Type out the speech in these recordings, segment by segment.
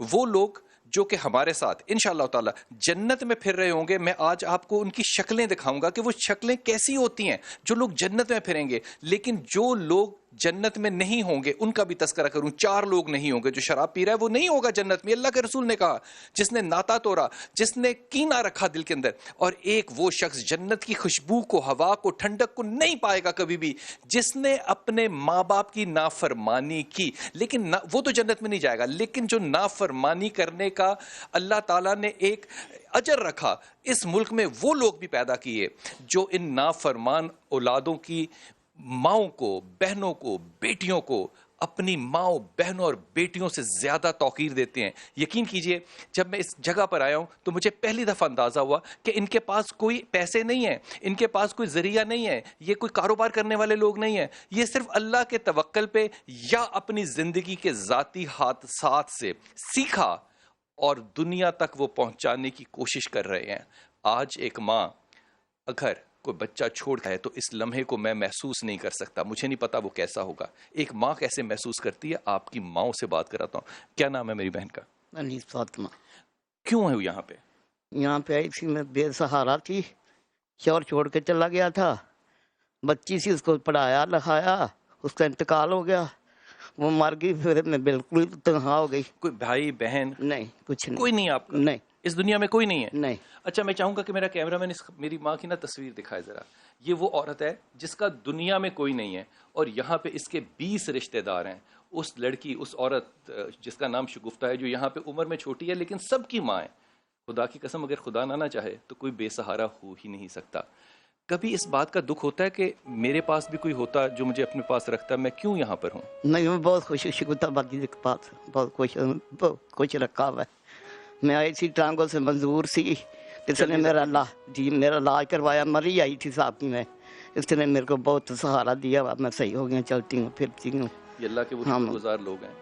وہ لوگ جو کہ ہمارے ساتھ انشاءاللہ تعالی جنت میں پھر رہے ہوں گے، میں آج آپ کو ان کی شکلیں دکھاؤں گا کہ وہ شکلیں کیسی ہوتی ہیں جو لوگ جنت میں پھریں گے. لیکن جو لوگ جنت میں نہیں ہوں گے ان کا بھی تذکرہ کروں. 4 لوگ نہیں ہوں گے. جو شراب پی رہا ہے وہ نہیں ہوگا جنت میں، اللہ کے رسول نے کہا. جس نے ناتا توڑا، جس نے کینہ رکھا دل کے اندر، اور ایک وہ شخص جنت کی خوشبو کو، ہوا کو، ٹھنڈک کو نہیں پائے گا کبھی بھی جس نے اپنے ماں باپ کی نافرمانی کی. لیکن وہ تو جنت میں نہیں جائے گا، لیکن جو نافرمانی کرنے کا اللہ تعالیٰ نے ایک اجر رکھا، اس ملک میں وہ لوگ بھی پیدا کیے جو ان نافرمان اولادوں کی ماؤں کو، بہنوں کو، بیٹیوں کو اپنی ماں بہنوں اور بیٹیوں سے زیادہ توقیر دیتے ہیں. یقین کیجئے جب میں اس جگہ پر آیا ہوں تو مجھے پہلی دفعہ اندازہ ہوا کہ ان کے پاس کوئی پیسے نہیں ہیں، ان کے پاس کوئی ذریعہ نہیں ہے، یہ کوئی کاروبار کرنے والے لوگ نہیں ہیں. یہ صرف اللہ کے توکل پہ یا اپنی زندگی کے ذاتی حادثات سے سیکھا اور دنیا تک وہ پہنچانے کی کوشش کر رہے ہیں. آج ایک ماں اگر کوئی بچہ چھوڑ ہے تو اس لمحے کو میں محسوس نہیں کر سکتا. مجھے نہیں پتا وہ کیسا ہوگا. ایک ماں کیسے محسوس کرتی ہے. آپ کی ماں سے بات کراتا ہوں. کیا نام ہے میری بہن کا؟ انیس فاطمہ. کیوں ہے یہاں پہ؟ یہاں پہ آئی تھی، میں بے سہارا تھی، شوہر چھوڑ کے چلا گیا تھا، بچی سی، اس کو پڑھایا لکھایا، اس کا انتقال ہو گیا، وہ مر گئی، پھر میں بالکل تنہا ہو گئی. کوئی بھائی بہن؟ نہیں، کچھ نہیں. کوئی نہیں آپ کا؟ نہیں اس دنیا میں کوئی نہیں ہے؟ نہیں. اچھا میں چاہوں گا کہ میرا کیمرہ مین میری ماں کی نا تصویر دکھائے ذرا. یہ وہ عورت ہے جس کا دنیا میں کوئی نہیں ہے اور یہاں پہ اس کے 20 رشتہ دار ہیں. اس لڑکی، اس عورت جس کا نام شگفتہ ہے، جو یہاں پہ عمر میں چھوٹی ہے لیکن سب کی ماں ہے. خدا کی قسم اگر خدا نہ چاہے تو کوئی بے سہارا ہو ہی نہیں سکتا. کبھی اس بات کا دکھ ہوتا ہے کہ میرے پاس بھی کوئی ہوتا جو مجھے اپنے پاس رکھتا، میں کیوں یہاں پر ہوں؟ نہیں، میں بہت خوش، شگفتہ باجی کے پاس بہت خوش رکھا ہوا ہے. میں آئی تھی ٹانگوں سے منظور سی، اس نے میرا میرا علاج کروایا. مری آئی تھی ساتھ میں، اس نے میرے کو بہت سہارا دیا. میں صحیح ہو گیا، چلتی ہوں پھرتی ہوں. یہ اللہ کے وہ شکر گزار لوگ ہیں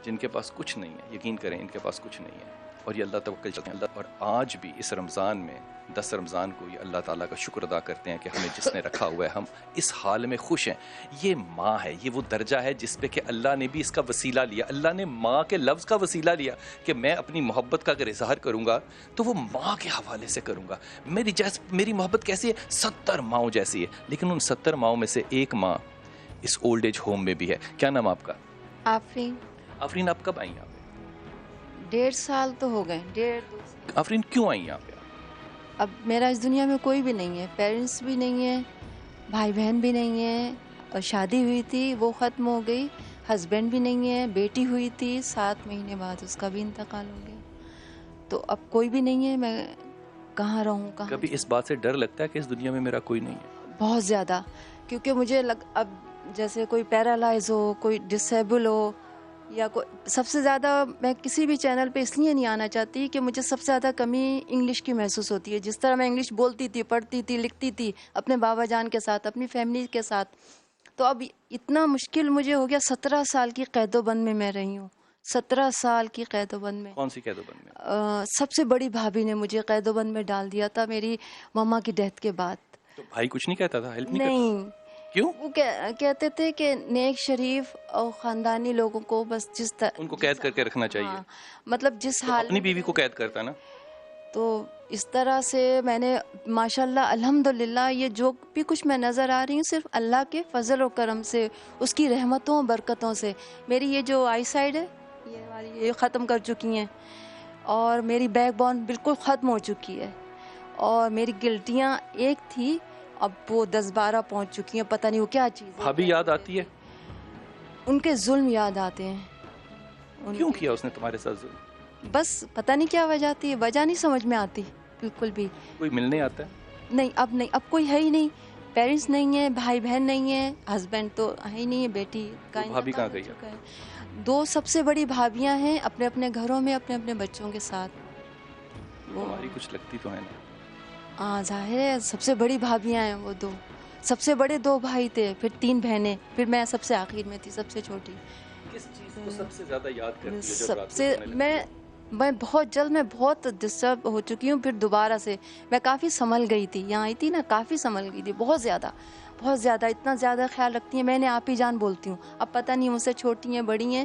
جن کے پاس کچھ نہیں ہے. یقین کریں ان کے پاس کچھ نہیں ہے اور یہ اللہ توکل چلتے ہیں. اور آج بھی اس رمضان میں 10 رمضان کو یہ اللہ تعالیٰ کا شکر ادا کرتے ہیں کہ ہمیں جس نے رکھا ہوا ہے ہم اس حال میں خوش ہیں. یہ ماں ہے، یہ وہ درجہ ہے جس پہ کہ اللہ نے بھی اس کا وسیلہ لیا. اللہ نے ماں کے لفظ کا وسیلہ لیا کہ میں اپنی محبت کا اگر اظہار کروں گا تو وہ ماں کے حوالے سے کروں گا. میری محبت کیسی ہے؟ 70 ماؤں جیسی ہے. لیکن ان 70 ماؤں میں سے ایک ماں اس اولڈ ایج ہوم میں بھی ہے. کیا نام آپ کا؟ آفرین. آفرین آپ کب آئی یہاں پہ؟ 1.5 سال تو ہو گئے. 1.5 آفرین کیوں آئی یہاں پہ؟ اب میرا اس دنیا میں کوئی بھی نہیں ہے، پیرنٹس بھی نہیں ہیں، بھائی بہن بھی نہیں ہیں، اور شادی ہوئی تھی وہ ختم ہو گئی، ہسبینڈ بھی نہیں ہے، بیٹی ہوئی تھی 7 مہینے بعد اس کا بھی انتقال ہو گیا. تو اب کوئی بھی نہیں ہے، میں کہاں رہوں کہاں. کبھی اس بات سے ڈر لگتا ہے کہ اس دنیا میں میرا کوئی نہیں ہے؟ بہت زیادہ، کیونکہ مجھے اب جیسے کوئی پیرالائز ہو، کوئی ڈسیبل ہو، یا سب سے زیادہ میں کسی بھی چینل پہ اس لیے نہیں آنا چاہتی کہ مجھے سب سے زیادہ کمی انگلش کی محسوس ہوتی ہے. جس طرح میں انگلش بولتی تھی، پڑھتی تھی، لکھتی تھی اپنے بابا جان کے ساتھ، اپنی فیملی کے ساتھ، تو اب اتنا مشکل مجھے ہو گیا. 17 سال کی قید و بند میں رہی ہوں. 17 سال کی قید و بند میں. کون سی قید و بند میں؟ سب سے بڑی بھابھی نے مجھے قید و بند میں ڈال دیا تھا میری ماما کی ڈیتھ کے بعد. تو بھائی کچھ نہیں کہتا تھا؟ ہیلپ نہیں نہیں. کیوں؟ وہ کہتے تھے کہ نیک شریف اور خاندانی لوگوں کو بس جس طرح ان کو قید کر کے رکھنا چاہیے. ہاں، مطلب جس حال اپنی بیوی کو قید کرتا نا. تو اس طرح سے میں نے ماشاءاللہ الحمدللہ یہ جو بھی کچھ میں نظر آ رہی ہوں صرف اللہ کے فضل و کرم سے، اس کی رحمتوں برکتوں سے. میری یہ جو آئی سائڈ ہے یہ والی یہ ختم کر چکی ہیں، اور میری بیک بون بالکل ختم ہو چکی ہے، اور میری گلٹیاں ایک تھی اب وہ 10-12 پہنچ چکی ہیں. پتہ نہیں وہ کیا چیز ہے. بھابھی یاد آتی ہے؟ ان کے ظلم یاد آتے ہیں. کیوں کیا اس نے تمہارے ساتھ ظلم؟ بس پتہ نہیں کیا وجہ تھی، وجہ نہیں سمجھ میں آتی بالکل بھی. کوئی ملنے آتا ہے؟ نہیں، اب کوئی ہے ہی نہیں. پیرنٹس نہیں ہیں، بھائی بہن نہیں ہیں، ہسبینڈ تو ہے ہی نہیں ہے، بیٹی کا بھابھی کہاں گئی ہے. 2 سب سے بڑی بھابیاں ہیں اپنے اپنے گھروں میں اپنے اپنے بچوں کے ساتھ. وہ ہماری کچھ لگتی تو ہے نا. ہاں ظاہر ہے، سب سے بڑی بھابیاں ہیں وہ 2. سب سے بڑے 2 بھائی تھے، پھر 3 بہنیں، پھر میں سب سے آخر میں تھی، سب سے چھوٹی. کس چیز کو سب سے زیادہ یاد کرتی ہے جب سب رات کو سے سونے لگتی ہے؟ میں بہت جلد میں بہت ڈسٹرب ہو چکی ہوں. پھر دوبارہ سے میں کافی سنبھل گئی تھی، یہاں آئی تھی نا، کافی سنبھل گئی تھی، بہت زیادہ اتنا زیادہ خیال رکھتی ہیں. میں نے آپ ہی جان بولتی ہوں. اب پتہ نہیں مجھ سے چھوٹی ہیں بڑی ہیں،